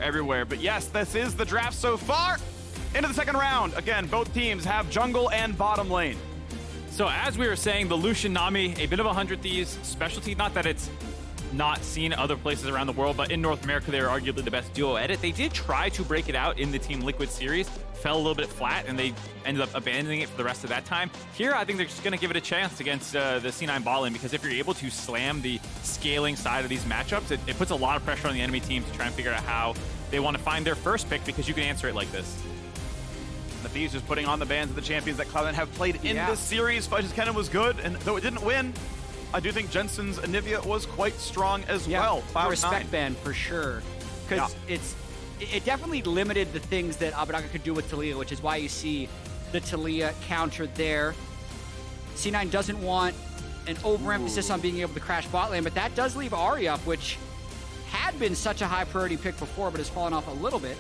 everywhere. But yes, this is the draft so far. Into the second round. Again, both teams have jungle and bottom lane. So as we were saying, the Lucian Nami, a bit of a 100 Thieves specialty. Not that it's not seen other places around the world, but in North America, they're arguably the best duo edit. They did try to break it out in the Team Liquid series, fell a little bit flat, and they ended up abandoning it for the rest of that time. Here, I think they're just going to give it a chance against the C9 bot lane, because if you're able to slam the scaling side of these matchups, it puts a lot of pressure on the enemy team to try and figure out how they want to find their first pick, because you can answer it like this. The Thieves just putting on the bands of the champions that Cloud9 have played in this series. Fudge's Cannon was good, and though it didn't win, I do think Jensen's Anivia was quite strong as well. A respect band for sure, because it definitely limited the things that Abbeddage could do with Taliyah, which is why you see the Taliyah counter there. C9 doesn't want an overemphasis on being able to crash bot lane, but that does leave Ahri up, which had been such a high priority pick before, but has fallen off a little bit.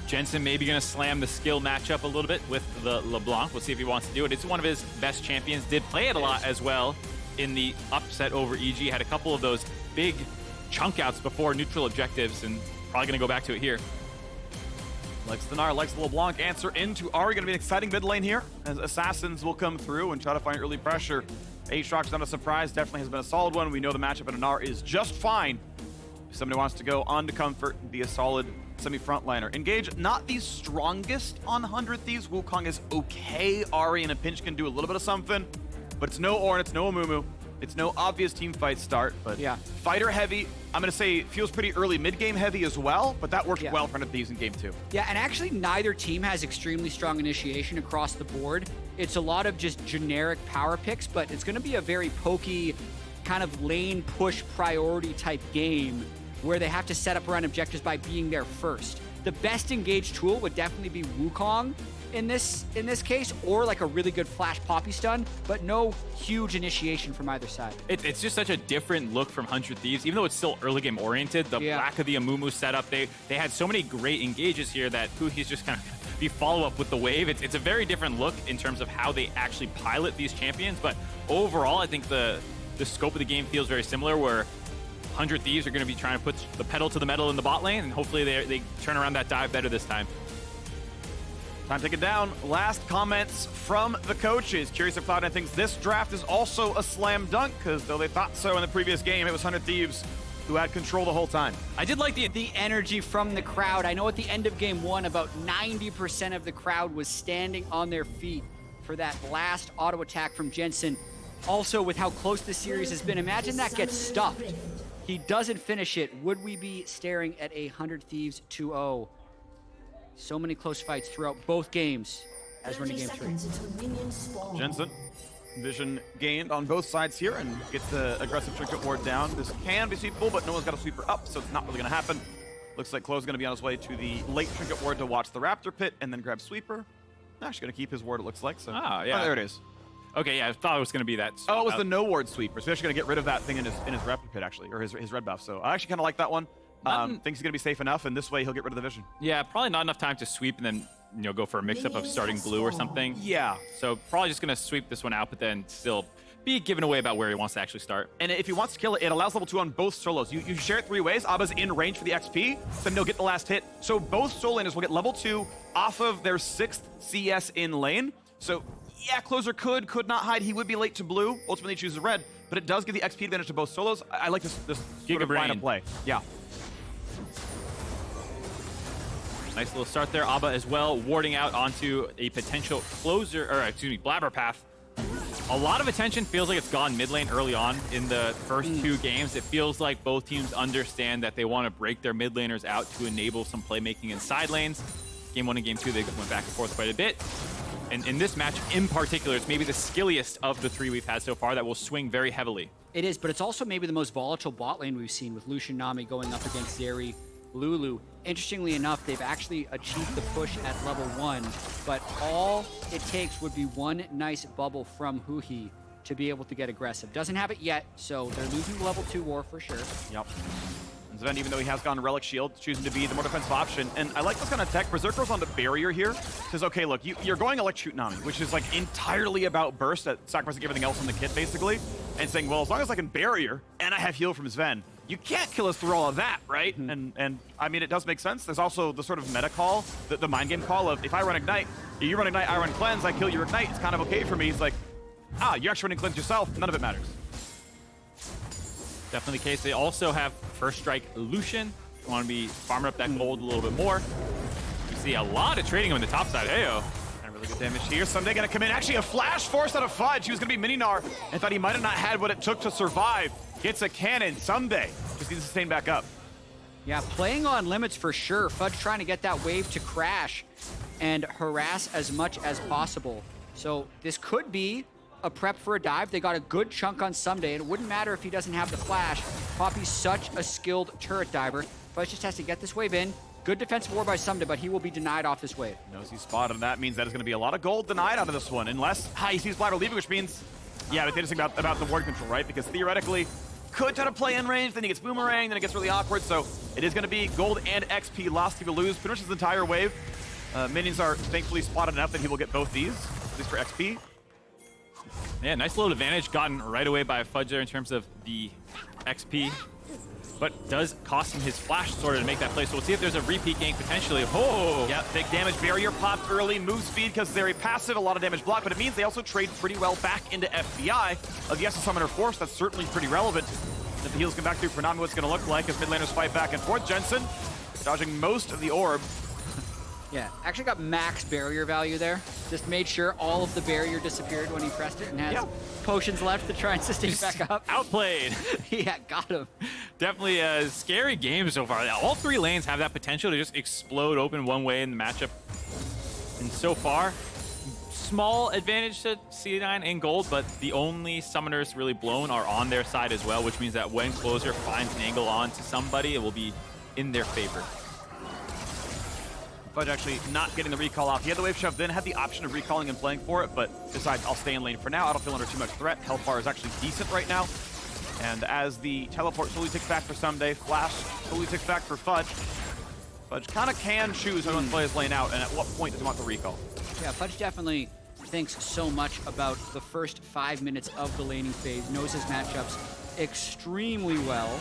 Jensen maybe going to slam the skill matchup a little bit with the LeBlanc. We'll see if he wants to do it. It's one of his best champions. Did play it a lot as well in the upset over EG. Had a couple of those big chunk outs before neutral objectives, and probably going to go back to it here. Likes the Gnar, likes the LeBlanc. Answer into Ahri. Going to be an exciting mid lane here, as Assassins will come through and try to find early pressure. Aatrox, not a surprise, definitely has been a solid one. We know the matchup in Gnar is just fine. If somebody wants to go on to Comfort and be a solid semi-frontliner. Engage, not the strongest on 100 Thieves. Wukong is okay. Ahri in a pinch can do a little bit of something, but it's no Ornn, it's no Amumu. It's no obvious team fight start, but fighter heavy. I'm going to say feels pretty early mid-game heavy as well, but that worked well for 100 Thieves in game 2. Yeah, and actually neither team has extremely strong initiation across the board. It's a lot of just generic power picks, but it's going to be a very pokey kind of lane push priority type game where they have to set up around objectives by being there first. The best engaged tool would definitely be Wukong in this case, or like a really good flash poppy stun, but no huge initiation from either side. It's just such a different look from 100 Thieves, even though it's still early game oriented. The lack of the Amumu setup, they had so many great engages here that Huhi's just kind of the follow-up with the wave. It's a very different look in terms of how they actually pilot these champions, but overall, I think the scope of the game feels very similar, where 100 Thieves are going to be trying to put the pedal to the metal in the bot lane, and hopefully they turn around that dive better this time. Time to take it down. Last comments from the coaches. Curious if Cloud9 thinks this draft is also a slam dunk, because though they thought so in the previous game, it was 100 Thieves who had control the whole time. I did like the energy from the crowd. I know at the end of game 1, about 90% of the crowd was standing on their feet for that last auto attack from Jensen. Also, with how close the series has been, imagine that gets stuffed. He doesn't finish it. Would we be staring at a 100 Thieves 2-0? So many close fights throughout both games as we're in game 3. Jensen, vision gained on both sides here and gets the aggressive trinket ward down. This can be sweepable, but no one's got a sweeper up, so it's not really going to happen. Looks like Clo's going to be on his way to the late trinket ward to watch the Raptor pit and then grab sweeper. Actually going to keep his ward, it looks like. So. Oh, yeah. Oh, there it is. Okay, yeah, I thought it was going to be that. Oh, it was the no ward sweeper. So he's actually going to get rid of that thing in his Raptor pit, actually, or his red buff. So I actually kind of like that one. Thinks he's going to be safe enough, and this way he'll get rid of the vision. Yeah, probably not enough time to sweep and then go for a mix-up of starting blue or something. Yeah. So probably just going to sweep this one out, but then still be given away about where he wants to actually start. And if he wants to kill it, it allows level 2 on both solos. You share it 3 ways. Abba's in range for the XP, so then he'll get the last hit. So both solo laners will get level 2 off of their 6th CS in lane. So yeah, Closer could not hide. He would be late to blue. Ultimately he chooses red, but it does give the XP advantage to both solos. I like this sort of line of play. Yeah. Nice little start there. Abba as well, warding out onto a potential closer, or excuse me, Blaber path. A lot of attention. Feels like it's gone mid lane early on in the first 2 games. It feels like both teams understand that they want to break their mid laners out to enable some playmaking in side lanes. Game 1 and game 2, they went back and forth quite a bit. And in this match in particular, it's maybe the skilliest of the 3 we've had so far that will swing very heavily. It is, but it's also maybe the most volatile bot lane we've seen, with Lucian Nami going up against Zeri, Lulu. Interestingly enough, they've actually achieved the push at level 1, but all it takes would be one nice bubble from Huhi to be able to get aggressive. Doesn't have it yet, so they're losing the level 2 war for sure. Yep. And Zven, even though he has gone Relic Shield, choosing to be the more defensive option. And I like this kind of tech. Berserker's on the barrier here. Says, okay, look, you're going Electrocute Nami, which is like entirely about burst, that sacrificing everything else in the kit, basically. and saying, well, as long as I can barrier and I have heal from Zven, you can't kill us through all of that, right? And I mean, it does make sense. There's also the sort of meta call, the mind game call of if I run Ignite, you run Ignite, I run Cleanse, I kill your Ignite, it's kind of okay for me. It's like, you're actually running Cleanse yourself, none of it matters. Definitely the case. They also have First Strike Lucian. You want to be farming up that gold a little bit more. You see a lot of trading on the top side. Heyo. And really good damage here. Ssumday gonna come in. Actually, a flash forced out of Fudge. He was gonna be mini Gnar and thought he might have not had what it took to survive. Gets a cannon. Ssumday just needs to sustain back up. Yeah, playing on limits for sure. Fudge trying to get that wave to crash and harass as much as possible. So this could be a prep for a dive. They got a good chunk on Ssumday, and it wouldn't matter if he doesn't have the flash. Poppy's such a skilled turret diver. Fudge just has to get this wave in. Good defensive war by Ssumday, but he will be denied off this wave. Knows he's spotted, and that means that is going to be a lot of gold denied out of this one, unless he sees Blaber leaving, which means, yeah, but they just think about the ward control, right? Because theoretically, could try to play in range, then he gets boomerang, then it gets really awkward. So it is going to be gold and XP lost. He will lose pretty much his entire wave. Minions are thankfully spotted enough that he will get both these, at least for XP. Yeah, nice little advantage gotten right away by Fudge there in terms of the XP. But does cost him his flash sort of to make that play. So we'll see if there's a repeat gank potentially. Oh! Yeah, big damage. Barrier popped early. Move speed because they're passive. A lot of damage block, but it means they also trade pretty well back into FBI. Yes, a Summoner Force, that's certainly pretty relevant. If the heals come back through for Nami, what's going to look like as mid laners fight back and forth. Jensen dodging most of the orb. Yeah, actually got max barrier value there. Just made sure all of the barrier disappeared when he pressed it and has potions left to try and sustain back up. Outplayed. Yeah, got him. Definitely a scary game so far. All three lanes have that potential to just explode open one way in the matchup. And so far, small advantage to C9 in gold, but the only summoners really blown are on their side as well, which means that when Closer finds an angle onto somebody, it will be in their favor. Fudge actually not getting the recall off. He had the wave shoved in, had the option of recalling and playing for it, but decides I'll stay in lane for now. I don't feel under too much threat. Health bar is actually decent right now. And as the teleport slowly ticks back for Ssumday, flash slowly ticks back for Fudge. Fudge kind of can choose how to play his lane out, and at what point does he want the recall? Yeah, Fudge definitely thinks so much about the first 5 minutes of the laning phase, knows his matchups extremely well.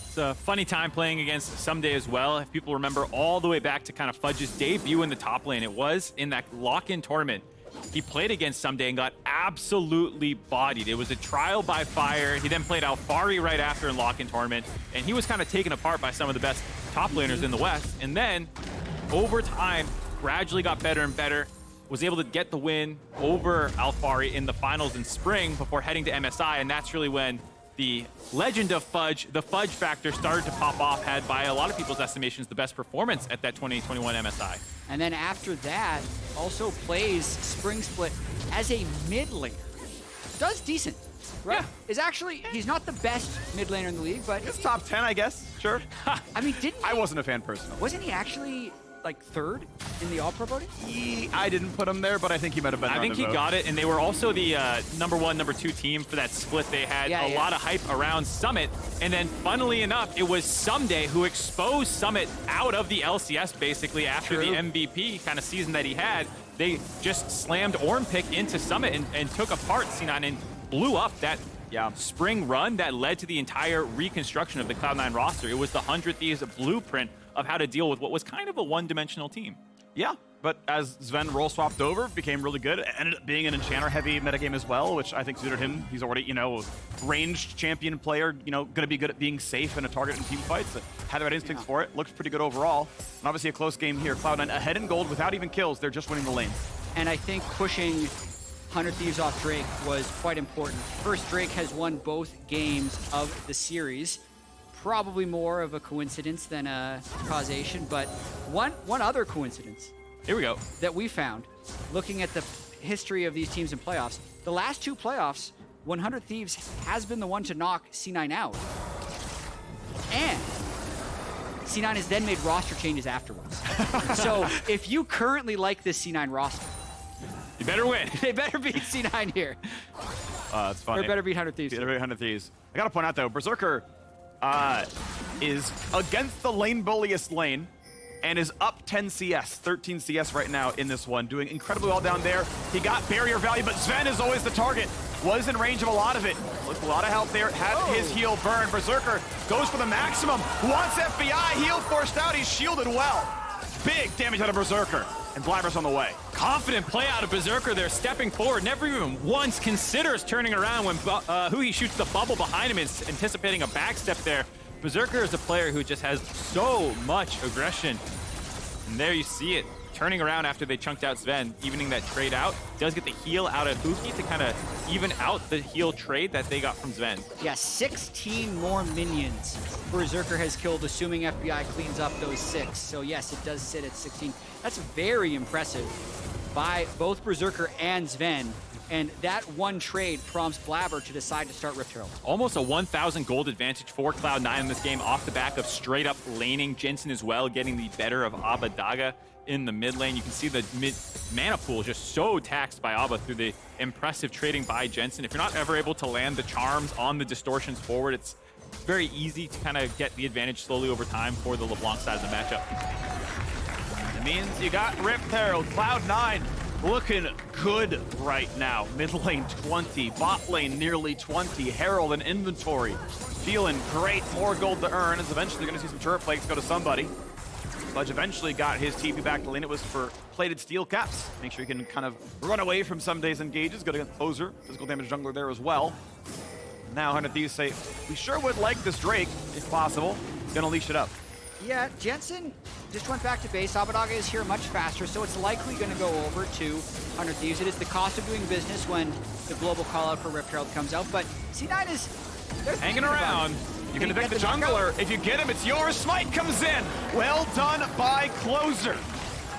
It's a funny time playing against Ssumday as well. If people remember all the way back to kind of Fudge's debut in the top lane, it was in that lock-in tournament. He played against Ssumday and got absolutely bodied. It was a trial by fire. He then played Alphari right after in lock-in tournament, and he was kind of taken apart by some of the best top laners in the West. And then, over time, gradually got better and better, was able to get the win over Alphari in the finals in spring before heading to MSI, and that's really when the legend of Fudge, the Fudge factor, started to pop off, had by a lot of people's estimations the best performance at that 2021 MSI. And then after that, also plays Spring Split as a mid laner. Does decent, right? Yeah. Is actually, he's not the best mid laner in the league, but It's top 10, I guess. Sure. I mean, didn't I wasn't a fan personally. wasn't he actually like third in the All-Pro voting? I didn't put him there, but I think he might have been. I think he got it, and they were also the number 1, number 2 team for that split. They had a lot of hype around Summit, and then funnily enough, it was Ssumday who exposed Summit out of the LCS basically after the MVP kind of season that he had. They just slammed Ornpick into Summit and took apart C9 and blew up that spring run that led to the entire reconstruction of the Cloud9 roster. It was the 100 Thieves blueprint of how to deal with what was kind of a one-dimensional team. Yeah, but as Zven role swapped over, became really good. It ended up being an enchanter-heavy metagame as well, which I think suited him. He's already, a ranged champion player, going to be good at being safe in a target and team fights. Had the right instincts for it. Looks pretty good overall. And obviously a close game here. Cloud9 ahead in gold without even kills. They're just winning the lane. And I think pushing 100 Thieves off Drake was quite important. First, Drake has won both games of the series. Probably more of a coincidence than a causation, but one other coincidence. Here we go. That we found, looking at the history of these teams in playoffs, the last 2 playoffs, 100 Thieves has been the one to knock C9 out. And C9 has then made roster changes afterwards. So if you currently like this C9 roster, you better win. They better beat C9 here. That's funny. Or better beat 100 Thieves. Better beat 100 Thieves. I gotta point out though, Berserker is against the lane bulliest lane and is up 10 CS, 13 CS right now in this one, doing incredibly well down there. He got barrier value, but Zven is always the target. was in range of a lot of it. Look, a lot of help there. Had his heal burn. Berserker goes for the maximum. Wants FBI. Heal forced out. He's shielded well. Big damage out of Berserker. And Blaber's on the way. Confident play out of Berserker there, stepping forward. Never even once considers turning around when Huhi shoots the bubble behind him, is anticipating a backstep there. Berserker is a player who just has so much aggression. And there you see it. Turning around after they chunked out Zven, evening that trade out. Does get the heal out of Huhi to kind of even out the heal trade that they got from Zven. Yeah, 16 more minions Berserker has killed, assuming FBI cleans up those 6. So yes, it does sit at 16. That's very impressive by both Berserker and Zven. And that one trade prompts Blaber to decide to start Rift Herald. Almost a 1,000 gold advantage for Cloud9 in this game off the back of straight up laning. Jensen as well getting the better of Abbeddage in the mid lane. You can see the mid mana pool just so taxed by Abba through the impressive trading by Jensen. If you're not ever able to land the charms on the distortions forward, it's very easy to kind of get the advantage slowly over time for the LeBlanc side of the matchup. It means you got Rift Herald. Cloud9 looking good right now. Mid lane 20, bot lane nearly 20. Herald and inventory feeling great. More gold to earn, as eventually going to see some turret flakes go to somebody. Fudge eventually got his TP back to lane. It was for plated steel caps. Make sure you can kind of run away from Ssumday's engages. Go to closer. Physical damage jungler there as well. Now 100 Thieves say, we sure would like this Drake, if possible. Gonna leash it up. Yeah, Jensen just went back to base. Abbeddage is here much faster, so it's likely going to go over to 100 Thieves. It is the cost of doing business when the global call out for Rift Herald comes out, but C9 is hanging around. You can evict the jungler. If you get him, it's yours. Smite comes in. Well done by Closer.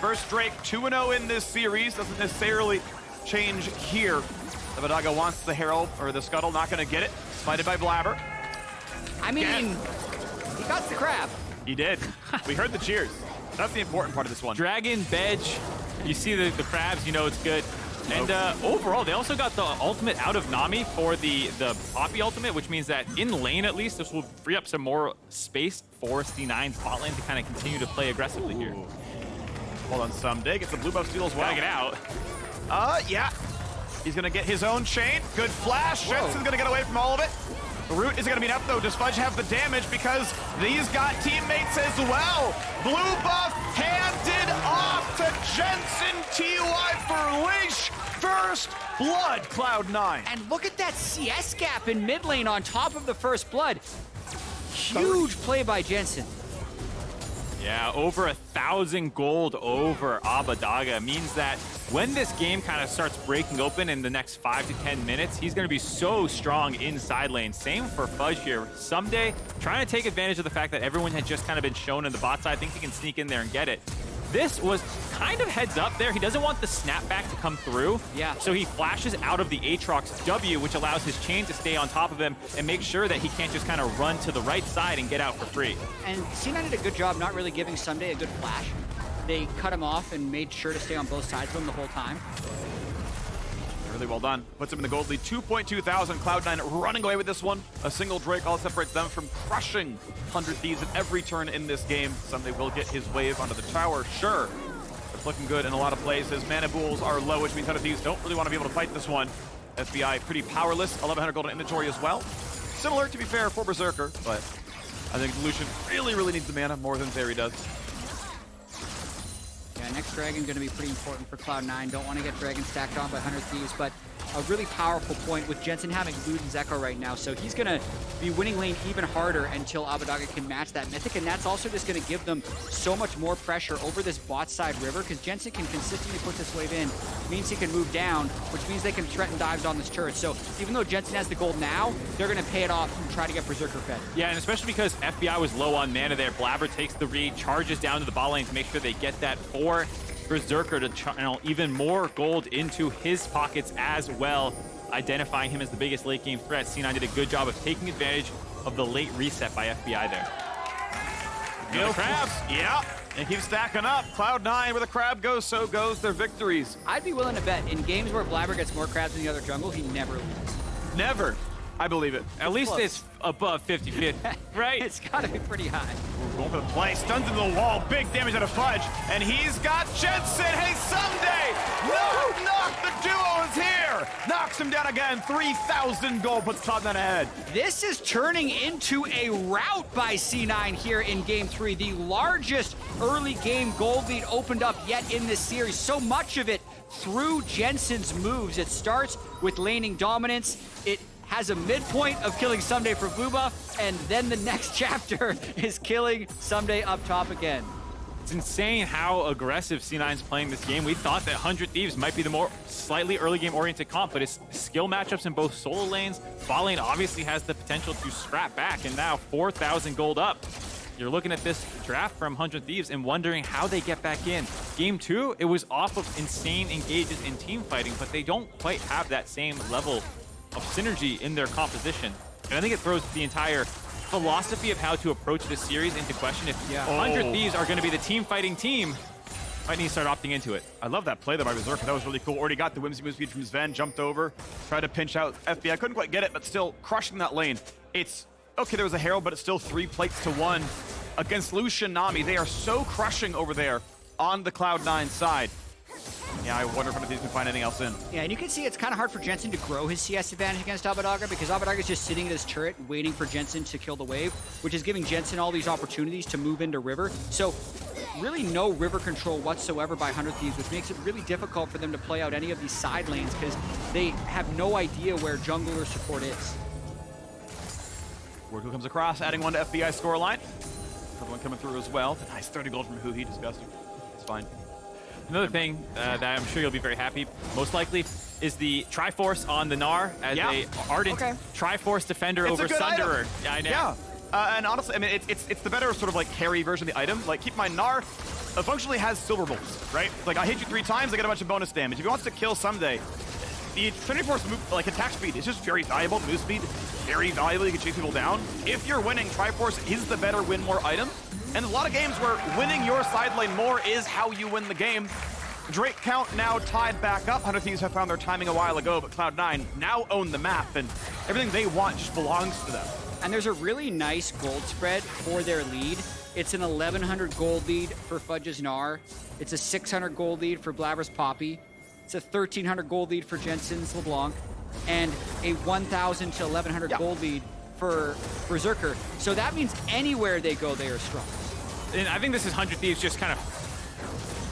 First Drake 2-0 in this series. Doesn't necessarily change here. Abbeddage wants the Herald, or the Scuttle, not going to get it. Smited by Blaber. I mean, he got the crab. He did. We heard the cheers. That's the important part of this one. Dragon, Bedge, you see the crabs, you know it's good. And overall, they also got the ultimate out of Nami for the Poppy ultimate, which means that in lane at least, this will free up some more space for C9's bot lane to kind of continue to play aggressively here. Hold on, Ssumday gets the blue buff steal as well. Gotta get out. Yeah. He's gonna get his own chain. Good flash. Jensen's gonna get away from all of it. The root isn't gonna be enough though. Does Fudge have the damage? Because these got teammates as well. Blue buff handed off to Jensen. TY for leash. First blood, Cloud9. And look at that CS gap in mid lane on top of the first blood. Huge play by Jensen. Yeah, over 1,000 gold over Abbeddage means that when this game kind of starts breaking open in the next 5 to 10 minutes, he's going to be so strong inside lane. Same for Fudge here. Ssumday trying to take advantage of the fact that everyone had just kind of been shown in the bot side. Thinks he can sneak in there and get it. This was kind of heads up there. He doesn't want the snapback to come through. Yeah. So he flashes out of the Aatrox W, which allows his chain to stay on top of him and make sure that he can't just kind of run to the right side and get out for free. And C9 did a good job not really giving Ssumday a good flash. They cut him off and made sure to stay on both sides of him the whole time. Really well done. Puts him in the gold lead. 2.2 thousand. Cloud9 running away with this one. A single Drake all separates them from crushing 100 Thieves at every turn in this game. Ssumday will get his wave onto the tower, sure. It's looking good in a lot of places. Mana pools are low, which means 100 Thieves don't really want to be able to fight this one. FBI pretty powerless. 1,100 gold in inventory as well. Similar, to be fair, for Berserker, but I think Lucian really needs the mana more than Zeri does. Yeah, next Dragon going to be pretty important for Cloud9. Don't want to get Dragon stacked on by 100 Thieves, but a really powerful point with Jensen having Luden's Echo right now. So he's going to be winning lane even harder until Abbeddage can match that Mythic, and that's also just going to give them so much more pressure over this bot side river, because Jensen can consistently put this wave in, means he can move down, which means they can threaten dives on this turret. So even though Jensen has the gold now, they're going to pay it off and try to get Berserker fed. Yeah, and especially because FBI was low on mana there. Blaber takes the read, charges down to the bot lane to make sure they get that for Berserker to channel even more gold into his pockets as well, identifying him as the biggest late game threat. C9 did a good job of taking advantage of the late reset by FBI there. No crabs. Yeah. And keep stacking up. Cloud9, where the crab goes, so goes their victories. I'd be willing to bet in games where Blaber gets more crabs than the other jungle, he never loses. Never. I believe it. At least close. it's above 50-50, right? It's got to be pretty high. Going for the play. Stuns into the wall. Big damage out of Fudge. And he's got Jensen. Hey, Ssumday! Knock! The duo is here! Gnar knocks him down again. 3,000 gold puts Cloud9 ahead. This is turning into a rout by C9 here in Game 3. The largest early game gold lead opened up yet in this series. So much of it through Jensen's moves. It starts with laning dominance. It has a midpoint of killing Ssumday for blue buff, and then the next chapter is killing Ssumday up top again. It's insane how aggressive C9's playing this game. We thought that 100 Thieves might be the more slightly early game oriented comp, but it's skill matchups in both solo lanes. Bot lane obviously has the potential to scrap back, and now 4,000 gold up. You're looking at this draft from 100 Thieves and wondering how they get back in. Game 2, it was off of insane engages in team fighting, but they don't quite have that same level of synergy in their composition. And I think it throws the entire philosophy of how to approach this series into question. If 100 Thieves are going to be the team fighting team, might need to start opting into it. I love that play there by Berserker. That was really cool. Already got the whimsy move speed from Zven, jumped over, tried to pinch out FBI. Couldn't quite get it, but still crushing that lane. It's okay, there was a Herald, but it's still 3 plates to 1 against Lucian Nami. They are so crushing over there on the Cloud9 side. Yeah, I wonder if one of these can find anything else in. Yeah, and you can see it's kind of hard for Jensen to grow his CS advantage against Abbeddage because Abbeddage is just sitting at his turret waiting for Jensen to kill the wave, which is giving Jensen all these opportunities to move into river. So really no river control whatsoever by 100 Thieves, which makes it really difficult for them to play out any of these side lanes because they have no idea where jungle or support is. Word comes across, adding 1 to FBI scoreline. Another one coming through as well. Nice 30 gold from Huhi, disgusting. It's fine. Another thing that I'm sure you'll be very happy, most likely, is the Triforce on the Gnar as a ardent Triforce defender over Sunderer. Yeah, I know. Yeah, and honestly, I mean, it's the better sort of like carry version of the item. Like, keep in mind, Gnar functionally has silver bolts, right? Like, I hit you 3 times, I get a bunch of bonus damage. If he wants to kill Ssumday, the Triforce move, like attack speed, is just very valuable. Move speed, very valuable. You can chase people down. If you're winning, Triforce is the better win more item. And a lot of games where winning your side lane more is how you win the game. Drake count now tied back up. 100 Thieves have found their timing a while ago, but Cloud9 now own the map, and everything they want just belongs to them. And there's a really nice gold spread for their lead. It's an 1,100 gold lead for Fudge's Gnar. It's a 600 gold lead for Blaber's Poppy. It's a 1,300 gold lead for Jensen's LeBlanc. And a 1,000 to 1,100 gold lead for Berserker. So that means anywhere they go, they are strong. And I think this is 100 Thieves just kind of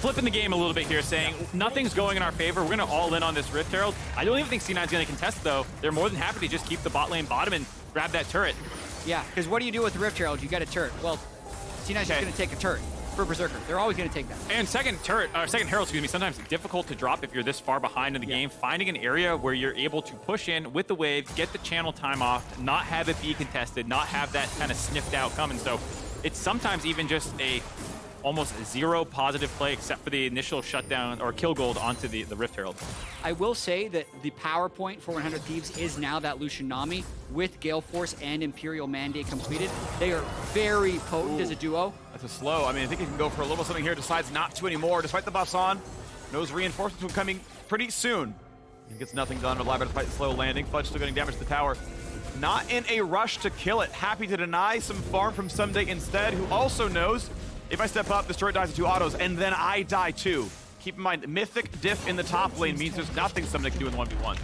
flipping the game a little bit here, saying nothing's going in our favor. We're going to all in on this Rift Herald. I don't even think C9's going to contest, though. They're more than happy to just keep the bot lane bottom and grab that turret. Yeah, because what do you do with the Rift Herald? You got a turret. Well, C9's just going to take a turret for Berserker. They're always going to take that. And second Herald, excuse me, sometimes difficult to drop if you're this far behind in the game. Finding an area where you're able to push in with the wave, get the channel time off, not have it be contested, not have that kind of sniffed out coming. So it's sometimes even just a almost 0 positive play except for the initial shutdown or kill gold onto the Rift Herald. I will say that the power point for 100 Thieves is now that Lucian Nami with Gale Force and Imperial Mandate completed. They are very potent as a duo. That's a slow. I mean, I think he can go for a little something here, decides not to anymore, despite the buffs on. Knows reinforcements will be coming pretty soon. He gets nothing done. Blaber despite the slow landing. Fudge still getting damage to the tower. Not in a rush to kill it. Happy to deny some farm from Ssumday instead, who also knows if I step up, this turret dies to 2 autos, and then I die too. Keep in mind, Mythic diff in the top lane means there's nothing Ssumday can do in 1v1.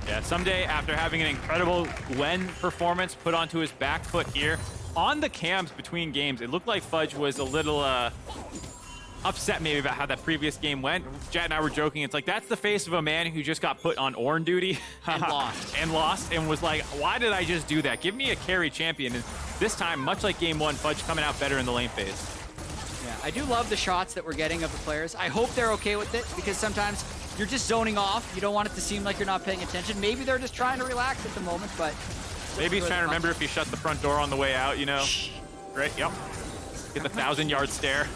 Yeah, Ssumday, after having an incredible Gwen performance put onto his back foot here, on the cams between games, it looked like Fudge was a little upset maybe about how that previous game went. Jatt and I were joking, it's like, that's the face of a man who just got put on Ornn duty. And lost. And lost, and was like, why did I just do that? Give me a carry champion. And this time, much like game 1, Fudge coming out better in the lane phase. Yeah, I do love the shots that we're getting of the players. I hope they're okay with it because sometimes you're just zoning off. You don't want it to seem like you're not paying attention. Maybe they're just trying to relax at the moment, but... Maybe he's trying to remember if he shut the front door on the way out, you know? Great, yep. Get the 1,000-yard stare.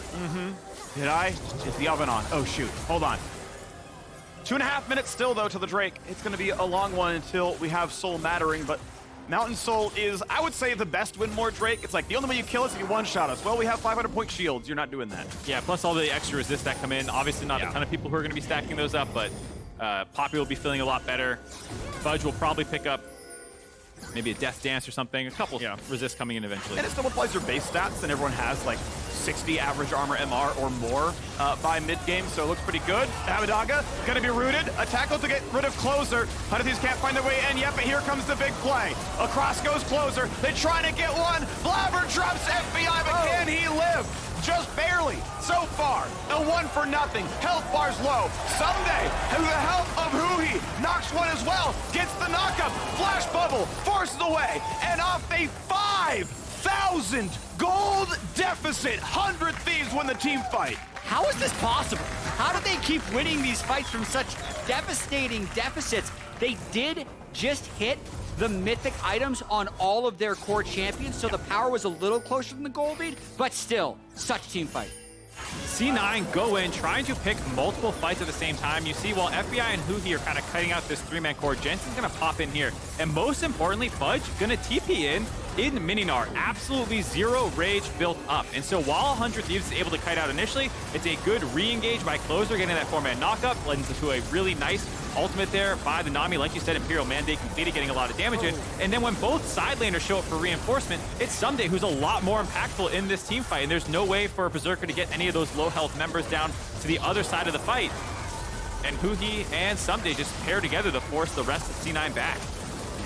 Did I? Is the oven on? Oh, shoot. Hold on. 2.5 minutes still, though, to the Drake. It's going to be a long one until we have Soul Mattering, but Mountain Soul is, I would say, the best win more Drake. It's like, the only way you kill us is if you one-shot us. Well, we have 500-point shields. You're not doing that. Yeah, plus all the extra resist that come in. Obviously not a ton of people who are going to be stacking those up, but Poppy will be feeling a lot better. Fudge will probably pick up maybe a Death Dance or something. A couple resist coming in eventually. And it still applies your base stats, and everyone has, like, 60 average armor MR or more by mid-game, so it looks pretty good. Abbeddage gonna be rooted. A tackle to get rid of Closer. Thieves can't find their way in yet, but here comes the big play. Across goes Closer. They try to get one. Blaber drops FBI, but can he live? Just barely. So far, a 1-for-0. Health bar's low. Ssumday, through the help of Huhi, knocks one as well. Gets the knockup. Flash bubble, forces away, and off a 5,000 gold deficit. 100 Thieves win the team fight. How is this possible? How did they keep winning these fights from such devastating deficits? They did just hit the mythic items on all of their core champions, so the power was a little closer than the gold lead, but still, such team fight. C9 go in, trying to pick multiple fights at the same time. You see, while FBI and Huhi are kind of cutting out this 3-man core, Jensen's going to pop in here. And most importantly, Fudge going to TP in mini Gnar. Absolutely zero rage built up. And so while 100 Thieves is able to kite out initially, it's a good re-engage by Closer, getting that 4-man knockup, lends into a really nice ultimate there by the Nami. Like you said, Imperial Mandate completed, getting a lot of damage in. And then when both side laners show up for reinforcement, it's Ssumday who's a lot more impactful in this team fight. And there's no way for Berserker to get any of those low health members down to the other side of the fight. And Huhi and Ssumday just pair together to force the rest of C9 back.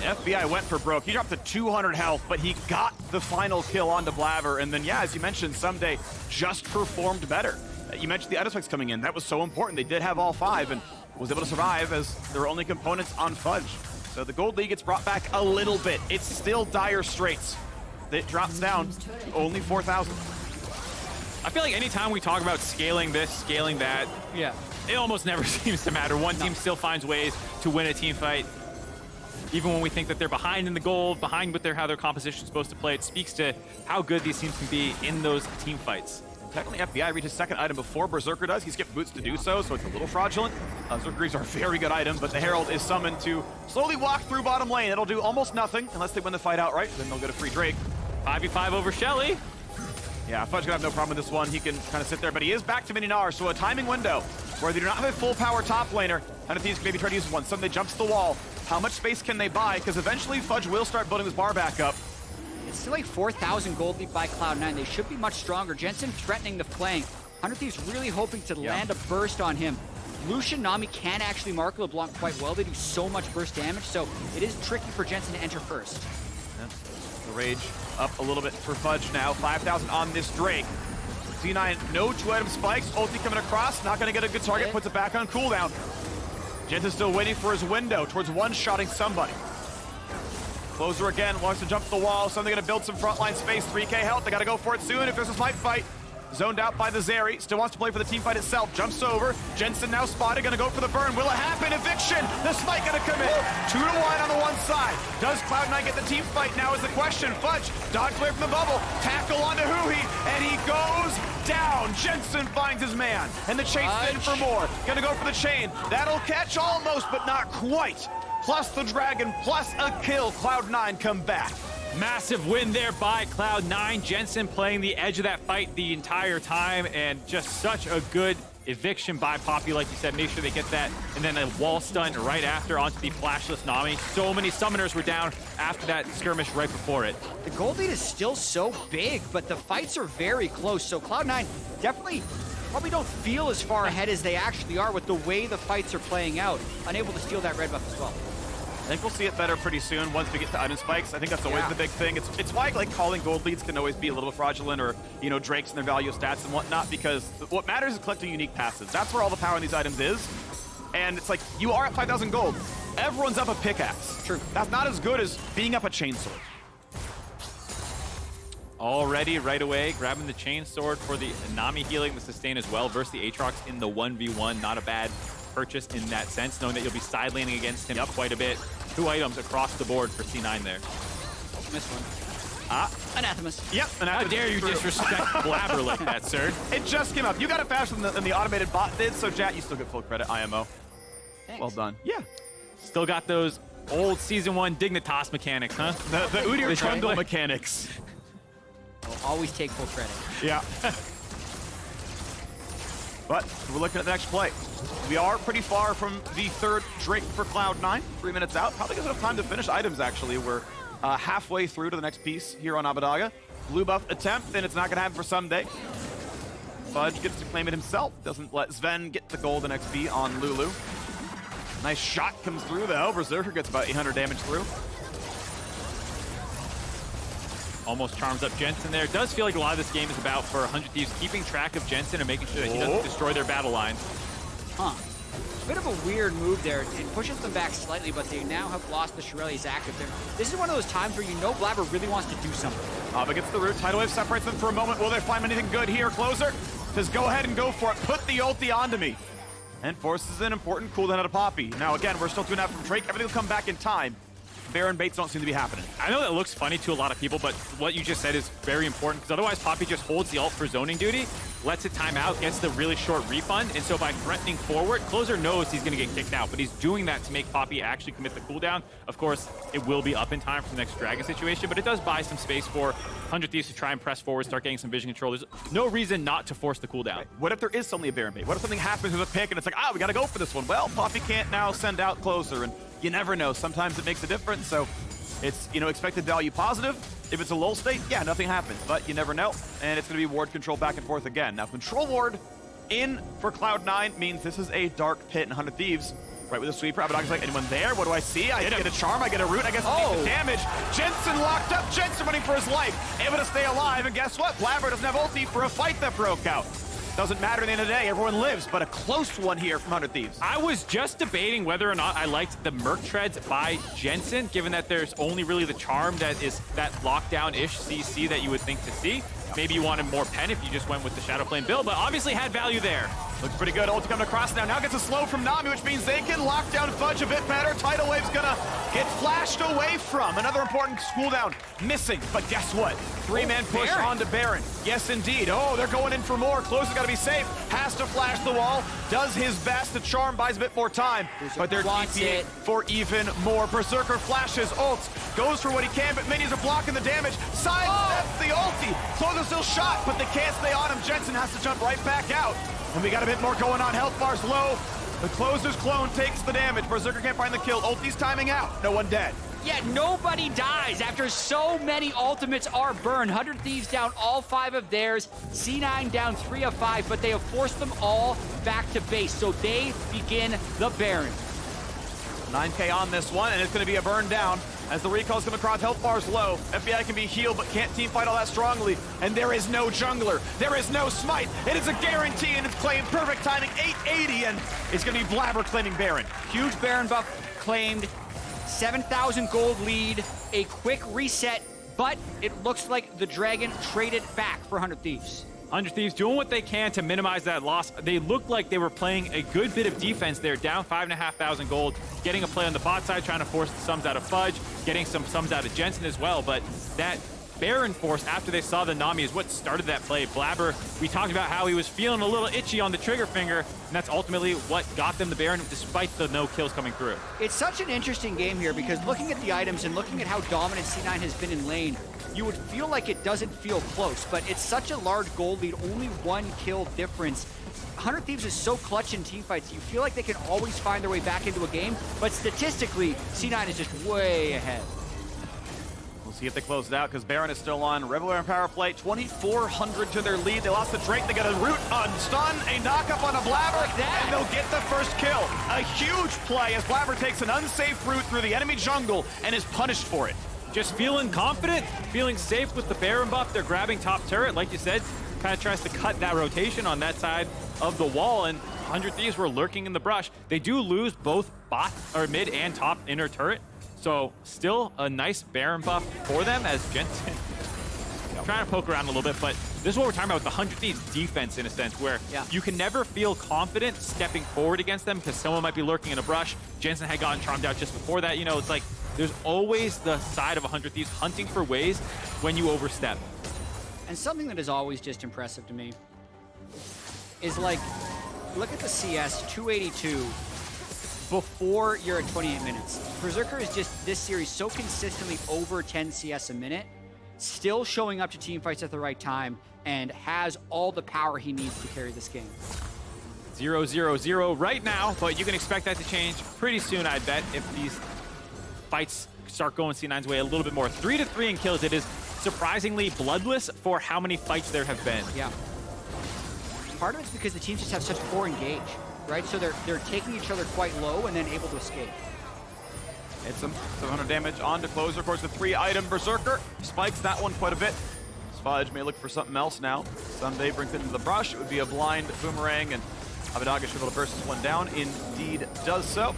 FBI went for broke. He dropped to 200 health, but he got the final kill onto Blaber. And then, yeah, as you mentioned, Ssumday just performed better. You mentioned the item spikes coming in. That was so important. They did have all 5 and was able to survive as there were only components on Fudge. So the gold lead gets brought back a little bit. It's still dire straits. It drops down to only 4,000. I feel like anytime we talk about scaling this, scaling that, Yeah. it almost never seems to matter. One team still finds ways to win a team fight. Even when we think that they're behind in the gold, behind with how their composition is supposed to play, it speaks to how good these teams can be in those team fights. Technically, FBI reaches second item before Berserker does. He skipped boots to do so, so it's a little fraudulent. Berserker Greaves are a very good item, but the Herald is summoned to slowly walk through bottom lane. It'll do almost nothing unless they win the fight outright. Then they'll get a free Drake. 5v5 over Shelly. Yeah, Fudge gonna have no problem with this one. He can kind of sit there, but he is back to mini Gnar, so a timing window where they do not have a full power top laner. And Thieves can maybe try to use one. Ssumday jumps the wall. How much space can they buy? Because eventually Fudge will start building this bar back up. It's still like 4,000 gold lead by Cloud9. They should be much stronger. Jensen threatening the flank. 100 Thieves really hoping to land a burst on him. Lucian, Nami can actually mark LeBlanc quite well. They do so much burst damage, so it is tricky for Jensen to enter first. Yeah. The rage up a little bit for Fudge now. 5,000 on this Drake. C9, no 2-item spikes. Ulti coming across, not going to get a good target, puts it back on cooldown. Jensen's still waiting for his window towards one-shotting somebody. Closer again, wants to jump the wall. Something going to build some frontline space. 3k health, they got to go for it soon if there's a snipe fight. Zoned out by the Zeri, still wants to play for the team fight itself. Jumps over, Jensen now spotted, gonna go for the burn. Will it happen? Eviction! The smite gonna come in. 2-1 on the one side. Does Cloud9 get the team fight now is the question. Fudge, dodge away from the bubble, tackle onto Huhi, and he goes down. Jensen finds his man, and the chase in for more. Gonna go for the chain. That'll catch almost, but not quite. Plus the dragon, plus a kill. Cloud9 come back. Massive win there by Cloud9. Jensen playing the edge of that fight the entire time, and just such a good eviction by Poppy, like you said. Make sure they get that, and then a wall stun right after onto the flashless Nami. So many summoners were down after that skirmish right before it. The gold lead is still so big, but the fights are very close, so Cloud9 definitely probably don't feel as far ahead as they actually are with the way the fights are playing out. Unable to steal that red buff as well. I think we'll see it better pretty soon once we get to item spikes. I think that's always the big thing. It's why like calling gold leads can always be a little fraudulent, or Drakes and their value of stats and whatnot, because what matters is collecting unique passives. That's where all the power in these items is. And it's like, you are at 5,000 gold. Everyone's up a pickaxe. True. That's not as good as being up a chainsword. Already right away, grabbing the chain sword for the Nami healing the sustain as well versus the Aatrox in the 1v1. Not a bad purchase in that sense, knowing that you'll be side laning against him quite a bit. 2 items across the board for C9 there. Missed one. Anathemas. Yep. How dare you disrespect Blaber like that, sir? It just came up. You got it faster than the automated bot did, so Jatt, you still get full credit, IMO. Thanks. Well done. Yeah. Still got those old Season 1 Dignitas mechanics, huh? The Udyr Trundle triangle. mechanics. I'll always take full credit. Yeah. But we're looking at the next play. We are pretty far from the 3rd Drake for Cloud9. 3 minutes out. Probably gives enough time to finish items, actually. We're halfway through to the next piece here on Abbeddage. Blue buff attempt, and it's not going to happen for Ssumday. Fudge gets to claim it himself. Doesn't let Zven get the gold and XP on Lulu. Nice shot comes through though. Berserker gets about 800 damage through. Almost charms up Jensen there. It does feel like a lot of this game is about, for 100 Thieves, keeping track of Jensen and making sure that he doesn't destroy their battle line. Huh. Bit of a weird move there. It pushes them back slightly, but they now have lost the Shirelli's active there. This is one of those times where you know Blaber really wants to do something. But gets the root. Tidal Wave separates them for a moment. Will they find anything good here? Closer says, go ahead and go for it. Put the ulti onto me. And forces an important cooldown out of Poppy. Now, again, we're still doing that from Phreak. Everything will come back in time. Baron baits don't seem to be happening. I know that looks funny to a lot of people, but what you just said is very important, because otherwise Poppy just holds the ult for zoning duty, lets it time out, gets the really short refund, and so by threatening forward, Closer knows he's going to get kicked out, but he's doing that to make Poppy actually commit the cooldown. Of course, it will be up in time for the next Dragon situation, but it does buy some space for 100 Thieves to try and press forward, start getting some vision control. There's no reason not to force the cooldown. What if there is suddenly a Baron bait? What if something happens with a pick and it's like, we got to go for this one? Well, Poppy can't now send out Closer, and you never know. Sometimes it makes a difference, so it's, expected value positive. If it's a lull state, yeah, nothing happens, but you never know. And it's going to be ward control back and forth again. Now, control ward in for Cloud9 means this is a dark pit in 100 Thieves. Right with a sweeper, Abbeddage like, anyone there? What do I see? I get a charm, I get a root, I get some damage. Jensen locked up, Jensen running for his life, able to stay alive, and guess what? Blaber doesn't have ulti for a fight that broke out. Doesn't matter at the end of the day, everyone lives, but a close one here from 100 Thieves. I was just debating whether or not I liked the Merc Treads by Jensen, given that there's only really the charm that is that lockdown-ish CC that you would think to see. Maybe you wanted more pen if you just went with the Shadow Flame build, but obviously had value there. Looks pretty good. Ult coming across now. Now gets a slow from Nami, which means they can lock down Fudge a bit better. Tidal Wave's gonna get flashed away from. Another important cooldown missing, but guess what? Three-man push onto Baron. Yes, indeed. Oh, they're going in for more. Closer's gotta be safe. Has to flash the wall. Does his best. The charm buys a bit more time, but they're TPing for even more. Berserker flashes, ults, goes for what he can, but minions are blocking the damage. Sidesteps the ulti. Closer's still shot, but they can't stay on him. Jensen has to jump right back out. And we got a bit more going on. Health bar's low. The Closer's clone takes the damage. Berserker can't find the kill. Ulti's timing out. No one dead. Yet nobody dies after so many ultimates are burned. 100 Thieves down all 5 of theirs. C9 down 3 of 5, but they have forced them all back to base. So they begin the Baron. 9K on this one, and it's going to be a burn down as the recalls come across. Health bar's low. FBI can be healed, but can't team fight all that strongly. And there is no jungler. There is no smite. It is a guarantee, and it's claimed. Perfect timing. 880, and it's going to be Blaber claiming Baron. Huge Baron buff claimed. 7,000 gold lead. A quick reset, but it looks like the Dragon traded back for 100 Thieves. 100 Thieves doing what they can to minimize that loss. They looked like they were playing a good bit of defense there, down 5,500 gold, getting a play on the bot side, trying to force the sums out of Fudge, getting some sums out of Jensen as well, but that Baron force after they saw the Nami is what started that play. Blaber, we talked about how he was feeling a little itchy on the trigger finger, and that's ultimately what got them the Baron despite the no kills coming through. It's such an interesting game here because looking at the items and looking at how dominant C9 has been in lane, you would feel like it doesn't feel close, but it's such a large gold lead, only 1 kill difference. 100 Thieves is so clutch in teamfights, you feel like they can always find their way back into a game, but statistically, C9 is just way ahead. We'll see if they close it out, because Baron is still on Revelware and Power Play. 2,400 to their lead. They lost the Drake. They got a root on stun, a knock-up on a Blaber, and they'll get the first kill. A huge play as Blaber takes an unsafe route through the enemy jungle and is punished for it. Just feeling confident, feeling safe with the Baron buff. They're grabbing top turret, like you said, kind of tries to cut that rotation on that side of the wall, and 100 Thieves were lurking in the brush. They do lose both bot or mid and top inner turret, so still a nice Baron buff for them as Jensen trying to poke around a little bit, but this is what we're talking about with the 100 Thieves defense in a sense, where you can never feel confident stepping forward against them because someone might be lurking in a brush. Jensen had gotten charmed out just before that. It's like there's always the side of 100 Thieves hunting for ways when you overstep. And something that is always just impressive to me is like, look at the CS 282 before you're at 28 minutes. Berserker is just this series so consistently over 10 CS a minute, still showing up to team fights at the right time, and has all the power he needs to carry this game. 0-0-0 right now, but you can expect that to change pretty soon, I bet, if these fights start going C9's way a little bit more. 3-3 in kills. It is surprisingly bloodless for how many fights there have been. Yeah. part of it's because the teams just have such poor engage, right? So they're taking each other quite low and then able to escape. Hits him, 700 damage on to closer. Of course, the 3-item Berserker spikes that one quite a bit. Fudge may look for something else now. Ssumday brings it into the brush. It would be a blind boomerang, and Abbeddage should be able to burst this one down. Indeed does so.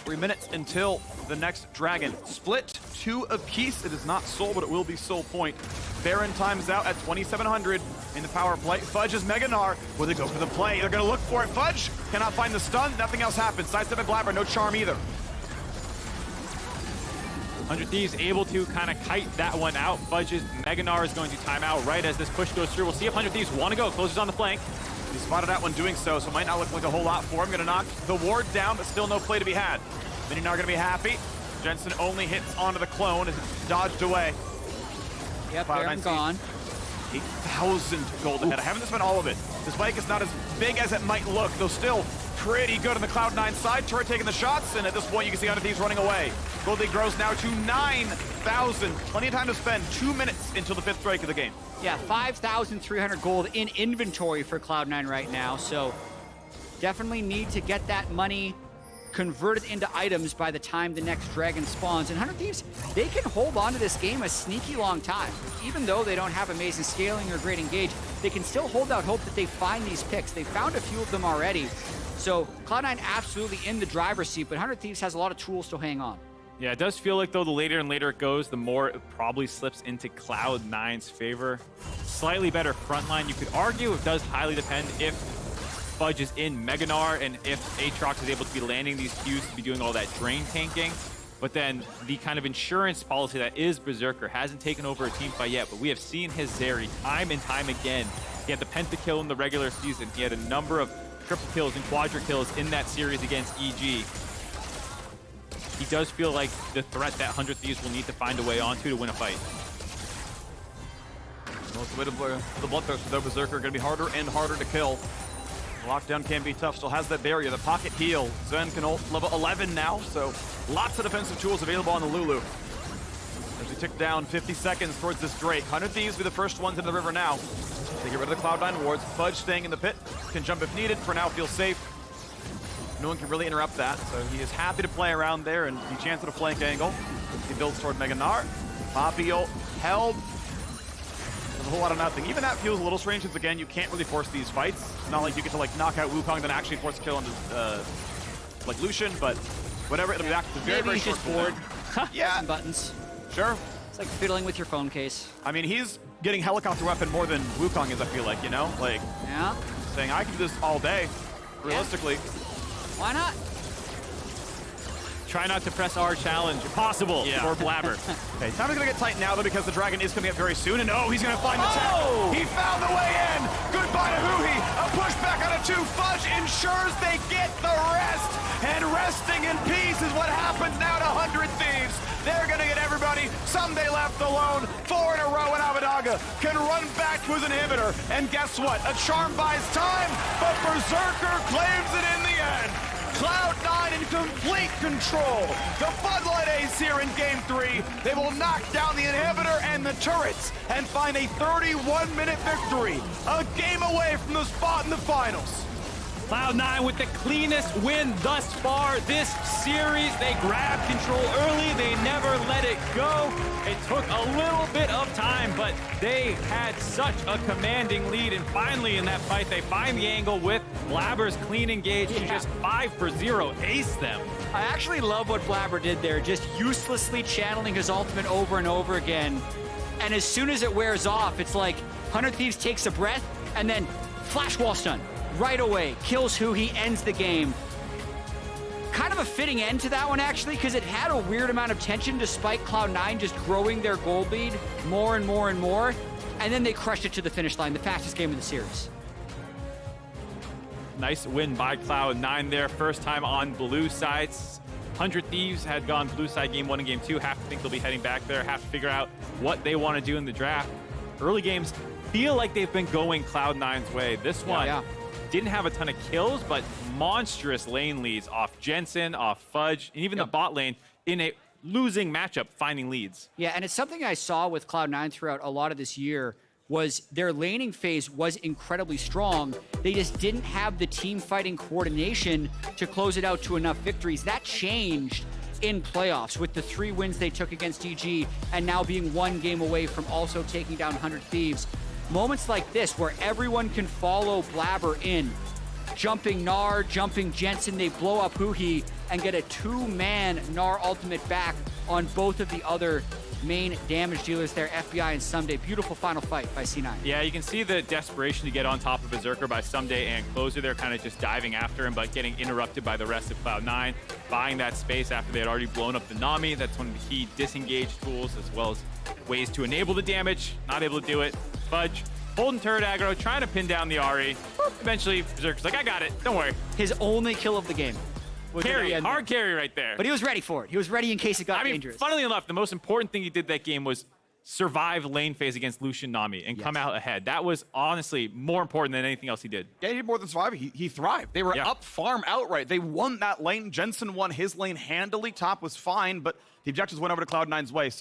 3 minutes until the next dragon. Split 2 apiece. It is not soul, but it will be soul point. Baron times out at 2,700 in the power play. Fudge is Mega Gnar. Will they go for the play? They're going to look for it. Fudge cannot find the stun. Nothing else happens. Sidestep and Blaber. No charm either. 100 Thieves able to kind of kite that one out. Fudge's Mega Gnar is going to time out right as this push goes through. We'll see if 100 Thieves want to go. Closes on the flank. He spotted that one doing so, so it might not look like a whole lot for him. Going to knock the ward down, but still no play to be had. Mini Gnar going to be happy. Jensen only hits onto the clone as it's dodged away. Yep, Baron gone. 8,000 gold ahead. I haven't spent all of it. This bike is not as big as it might look, though still pretty good on the Cloud9 side. Turret taking the shots, and at this point you can see 100 Thieves running away. Gold lead grows now to 9,000. Plenty of time to spend. 2 minutes until the 5th strike of the game. Yeah, 5,300 gold in inventory for Cloud9 right now, so definitely need to get that money converted into items by the time the next dragon spawns. And 100 Thieves, they can hold on to this game a sneaky long time. Even though they don't have amazing scaling or great engage, they can still hold out hope that they find these picks. They found a few of them already. So Cloud9 absolutely in the driver's seat, but 100 Thieves has a lot of tools to hang on. Yeah, it does feel like, though, the later and later it goes, the more it probably slips into Cloud9's favor. Slightly better frontline. You could argue it does highly depend if Fudge is in Mega Gnar and if Aatrox is able to be landing these Qs to be doing all that drain tanking. But then the kind of insurance policy that is Berserker hasn't taken over a team fight yet, but we have seen his Zeri time and time again. He had the pentakill in the regular season. He had a number of triple kills and quadra kills in that series against EG. He does feel like the threat that 100 Thieves will need to find a way onto to win a fight. Well, it's the way to play the Bloodthirster, though. Berserker going to be harder and harder to kill. Lockdown can be tough, still has that barrier, the pocket heal. Zven can ult level 11 now, so lots of defensive tools available on the Lulu. As we tick down 50 seconds towards this Drake. 100 Thieves be the first ones into the river now. They get rid of the Cloud9 wards. Fudge staying in the pit, can jump if needed. For now, feels safe. No one can really interrupt that, so he is happy to play around there and be chanced at a flank angle. He builds toward Mega Gnar. Poppy ult held. There's a whole lot of nothing. Even that feels a little strange since, again, you can't really force these fights. It's not like you get to, like, knock out Wukong, then actually force a kill onto, like, Lucian, but whatever, it'll be back to very, very Maybe he's short. just bored. Yeah. Buttons. Sure. It's like fiddling with your phone case. I mean, he's getting helicopter weapon more than Wukong is, I feel like, you know? Like, Yeah. saying, I can do this all day, realistically. Why not? Try not to press R challenge, if possible, for Blaber. Okay, time is going to get tight now, though, because the dragon is coming up very soon, and oh, he's going to find the tech. He found the way in. Goodbye to Huhi. A pushback on a 2. Fudge ensures they get the rest, and resting in peace is what happens now to 100 Thieves. They're going to get everybody. Ssumday left alone. 4 in a row, and Abbeddage can run back to his inhibitor. And guess what? A charm buys time, but Berserker claims it in the end. Cloud9 in complete control. The Floodlight Ace here in Game 3. They will knock down the inhibitor and the turrets and find a 31-minute victory. A game away from the spot in the finals. Cloud9 with the cleanest win thus far this series. They grabbed control early. They never let it go. It took a little bit of time, but they had such a commanding lead. And finally in that fight, they find the angle with Blaber's clean engage to just 5-for-0 ace them. I actually love what Blaber did there, just uselessly channeling his ultimate over and over again. And as soon as it wears off, it's like 100 Thieves takes a breath and then flash wall stun. Right away, kills Huhi, ends the game. Kind of a fitting end to that one, actually, because it had a weird amount of tension despite Cloud9 just growing their gold lead more and more and more. And then they crushed it to the finish line, the fastest game of the series. Nice win by Cloud9 there. First time on blue sides. 100 Thieves had gone blue side game 1 and game 2. Have to think they'll be heading back there. Have to figure out what they want to do in the draft. Early games feel like they've been going Cloud9's way. This one didn't have a ton of kills, but monstrous lane leads off Jensen, off Fudge, and even the bot lane in a losing matchup, finding leads. Yeah, and it's something I saw with Cloud9 throughout a lot of this year. was their laning phase was incredibly strong. They just didn't have the team fighting coordination to close it out to enough victories. That changed in playoffs with the 3 wins they took against EG and now being 1 game away from also taking down 100 Thieves. Moments like this where everyone can follow Blaber in, jumping Gnar, jumping Jensen, they blow up Huhi and get a 2-man Gnar ultimate back on both of the other main damage dealers there, FBI and Ssumday. Beautiful final fight by C9. Yeah, you can see the desperation to get on top of Berserker by Ssumday and Closer. They're kind of just diving after him, but getting interrupted by the rest of Cloud9, buying that space after they had already blown up the Nami. That's one of the key disengage tools, as well as ways to enable the damage. Not able to do it. Fudge holding turret aggro, trying to pin down the Ahri. Eventually, Berserker's like, I got it, don't worry. His only kill of the game. Carry, hard carry right there. But he was ready for it. He was ready in case it got dangerous. Funnily enough, the most important thing he did that game was survive lane phase against Lucian Nami and come out ahead. That was honestly more important than anything else he did. Yeah, he did more than survive. He thrived. They were up farm outright. They won that lane. Jensen won his lane handily. Top was fine, but the objectives went over to Cloud9's way. So